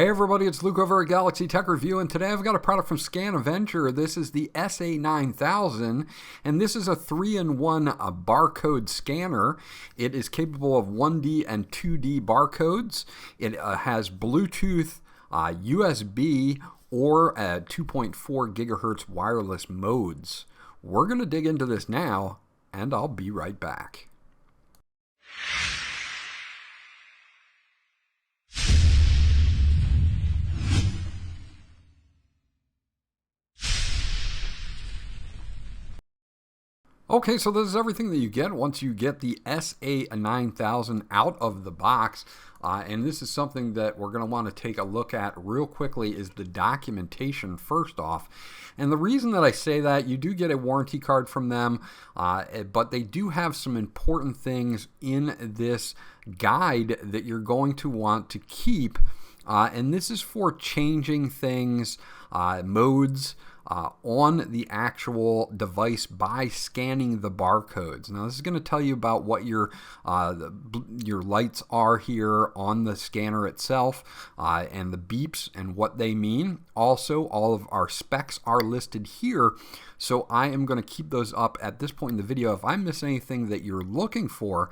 Hey everybody, it's Luke over at Galaxy Tech Review, and today I've got a product from ScanAvenger. This is the SA9000, and this is a 3-in-1 barcode scanner. It is capable of 1D and 2D barcodes. It has Bluetooth, USB, or 2.4 gigahertz wireless modes. We're going to dig into this now, and I'll be right back. Okay, so this is everything that you get once you get the SA9000 out of the box. And this is something that we're going to want to take a look at real quickly is the documentation first off. And the reason that I say that, you do get a warranty card from them, but they do have some important things in this guide that you're going to want to keep. And this is for changing things, modes, on the actual device by scanning the barcodes. Now this is going to tell you about what your lights are here on the scanner itself, and the beeps and what they mean. Also, all of our specs are listed here, so I am going to keep those up at this point in the video. If I miss anything that you're looking for,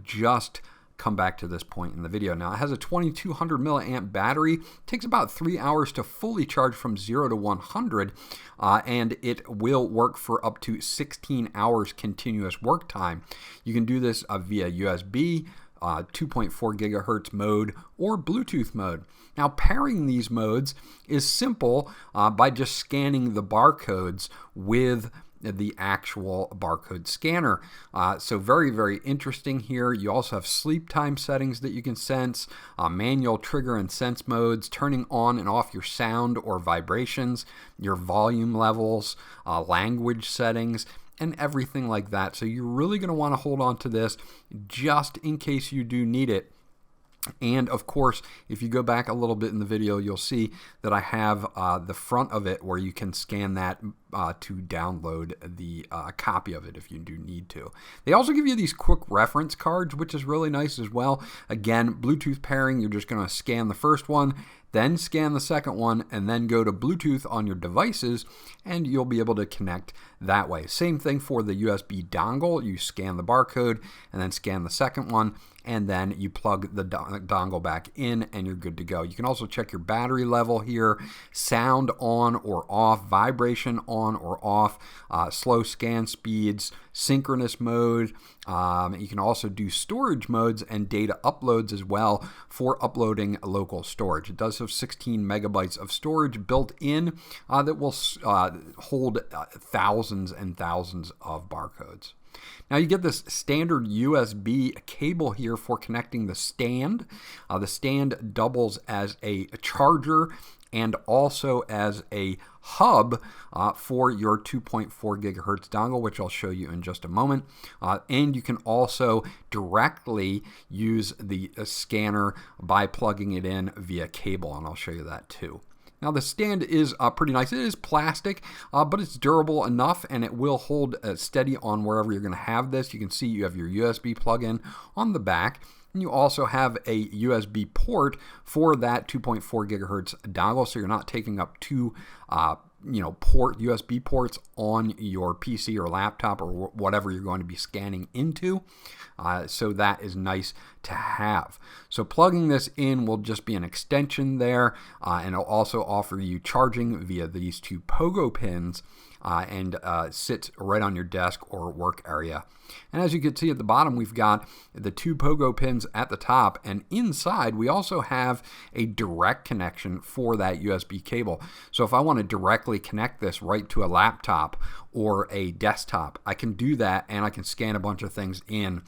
just come back to this point in the video. Now it has a 2200 milliamp battery. It takes about 3 hours to fully charge from 0 to 100, and it will work for up to 16 hours continuous work time. You can do this via USB, 2.4 gigahertz mode, or Bluetooth mode. Now pairing these modes is simple by just scanning the barcodes with the actual barcode scanner. So very, very interesting here. You also have sleep time settings that you can sense, manual trigger and sense modes, turning on and off your sound or vibrations, your volume levels, language settings, and everything like that. So you're really going to want to hold on to this just in case you do need it. And of course, if you go back a little bit in the video, you'll see that I have the front of it where you can scan that to download the copy of it if you do need to. They also give you these quick reference cards, which is really nice as well. Again, Bluetooth pairing, you're just going to scan the first one, then scan the second one, and then go to Bluetooth on your devices, and you'll be able to connect that way. Same thing for the USB dongle. You scan the barcode, and then scan the second one, and then you plug the dongle back in, and you're good to go. You can also check your battery level here, sound on or off, vibration on or off, slow scan speeds, synchronous mode. You can also do storage modes and data uploads as well for uploading local storage. It does have 16 megabytes of storage built in that will hold thousands and thousands of barcodes. Now you get this standard USB cable here for connecting the stand. The stand doubles as a charger and also as a hub for your 2.4 gigahertz dongle, which I'll show you in just a moment. And you can also directly use the scanner by plugging it in via cable, and I'll show you that too. Now the stand is pretty nice. It is plastic, but it's durable enough, and it will hold steady on wherever you're going to have this. You can see you have your USB plug-in on the back, and you also have a USB port for that 2.4 gigahertz dongle, so you're not taking up two USB ports on your PC or laptop or whatever you're going to be scanning into. So that is nice to have. So plugging this in will just be an extension there, and it'll also offer you charging via these two pogo pins, and sits right on your desk or work area. And as you can see at the bottom, we've got the two pogo pins at the top, and inside we also have a direct connection for that USB cable. So if I want to directly connect this right to a laptop or a desktop, I can do that, and I can scan a bunch of things in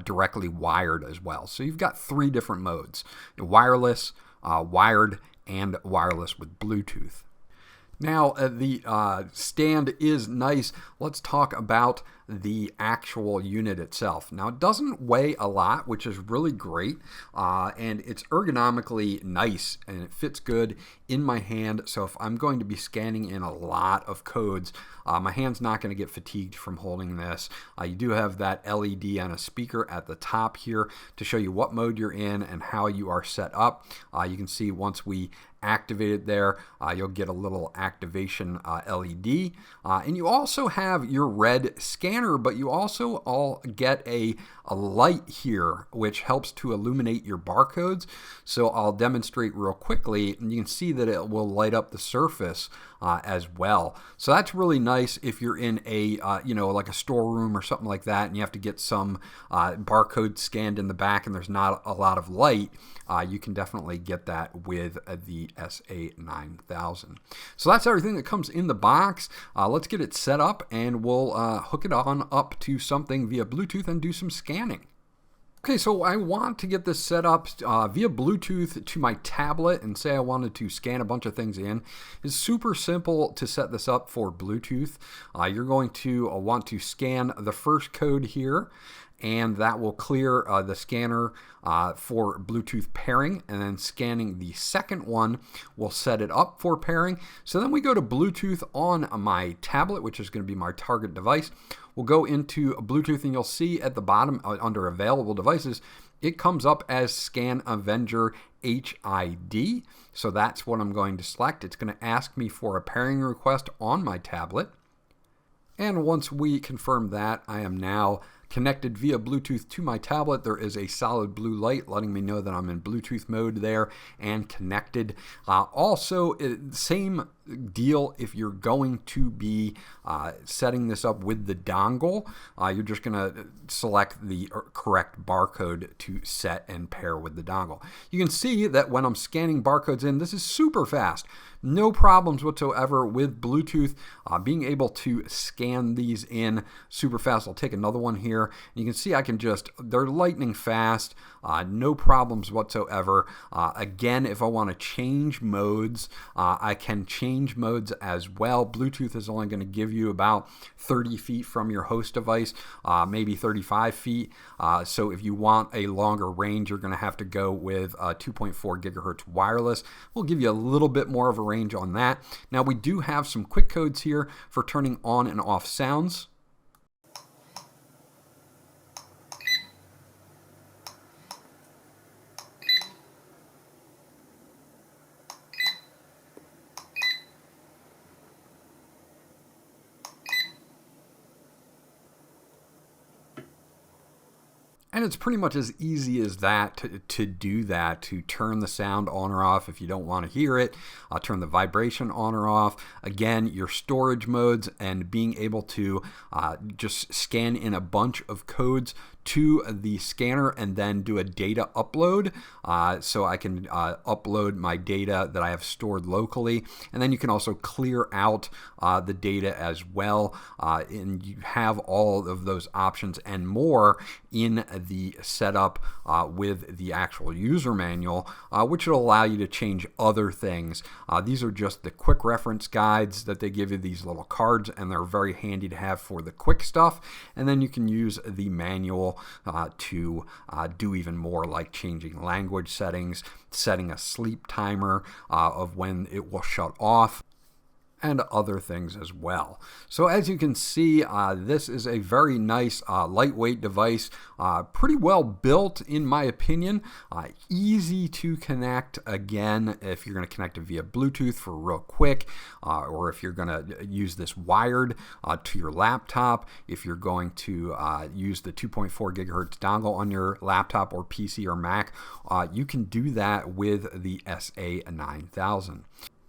directly wired as well. So you've got three different modes: wireless, wired, and wireless with Bluetooth. Now the stand is nice. Let's talk about the actual unit itself. Now, it doesn't weigh a lot, which is really great, and it's ergonomically nice, and it fits good in my hand. So if I'm going to be scanning in a lot of codes, my hand's not going to get fatigued from holding this. You do have that LED and a speaker at the top here to show you what mode you're in and how you are set up. You can see once we activate it there, you'll get a little activation LED. And you also have your red scanner, but you also all get a light here, which helps to illuminate your barcodes. So I'll demonstrate real quickly, and you can see that it will light up the surface as well. So that's really nice if you're in a, like a storeroom or something like that, and you have to get some barcode scanned in the back and there's not a lot of light. You can definitely get that with the SA9000. So that's everything that comes in the box. Let's get it set up, and we'll hook it on up to something via Bluetooth and do some scanning. Okay, so I want to get this set up via Bluetooth to my tablet, and say I wanted to scan a bunch of things in. It's super simple to set this up for Bluetooth. You're going to want to scan the first code here, and that will clear the scanner for Bluetooth pairing, and then scanning the second one will set it up for pairing. So then we go to Bluetooth on my tablet, which is going to be my target device. We'll go into Bluetooth, and you'll see at the bottom under available devices, it comes up as ScanAvenger HID. So that's what I'm going to select. It's going to ask me for a pairing request on my tablet. And once we confirm that, I am now connected via Bluetooth to my tablet. There is a solid blue light letting me know that I'm in Bluetooth mode there and connected. Also, same deal if you're going to be setting this up with the dongle. You're just going to select the correct barcode to set and pair with the dongle. You can see that when I'm scanning barcodes in, this is super fast. No problems whatsoever with Bluetooth. Being able to scan these in super fast. I'll take another one here. You can see I can they're lightning fast. No problems whatsoever. Again, if I want to change modes, I can change modes as well. Bluetooth is only going to give you about 30 feet from your host device, maybe 35 feet. So if you want a longer range, you're going to have to go with 2.4 gigahertz wireless. We'll give you a little bit more of a range on that. Now we do have some quick codes here for turning on and off sounds. And it's pretty much as easy as that to do that, to turn the sound on or off if you don't want to hear it, turn the vibration on or off. Again, your storage modes and being able to just scan in a bunch of codes to the scanner and then do a data upload. So I can upload my data that I have stored locally, and then you can also clear out the data as well. And you have all of those options and more in the setup with the actual user manual, which will allow you to change other things. These are just the quick reference guides that they give you, these little cards, and they're very handy to have for the quick stuff. And then you can use the manual to do even more, like changing language settings, setting a sleep timer of when it will shut off, and other things as well. So as you can see, this is a very nice lightweight device, pretty well built in my opinion, easy to connect. Again, if you're going to connect it via Bluetooth for real quick, or if you're going to use this wired to your laptop, if you're going to use the 2.4 gigahertz dongle on your laptop or PC or Mac, you can do that with the SA9000.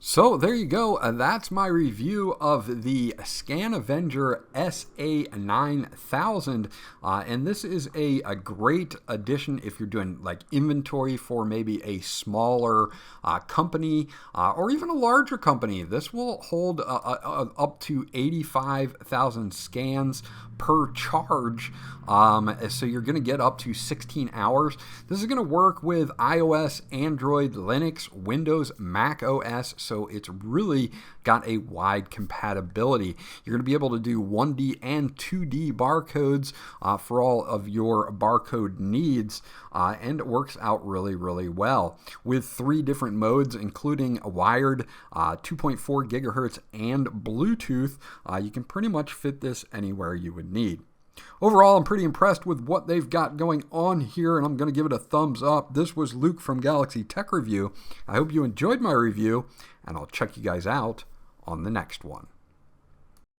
So there you go. That's my review of the ScanAvenger SA9000, and this is a great addition if you're doing like inventory for maybe a smaller company or even a larger company. This will hold up to 85,000 scans per charge, so you're going to get up to 16 hours. This is going to work with iOS, Android, Linux, Windows, Mac OS. So so it's really got a wide compatibility. You're going to be able to do 1D and 2D barcodes for all of your barcode needs, and it works out really, really well. With 3 different modes, including a wired, 2.4 gigahertz, and Bluetooth, you can pretty much fit this anywhere you would need. Overall, I'm pretty impressed with what they've got going on here, and I'm going to give it a thumbs up. This was Luke from Galaxy Tech Review. I hope you enjoyed my review, and I'll check you guys out on the next one.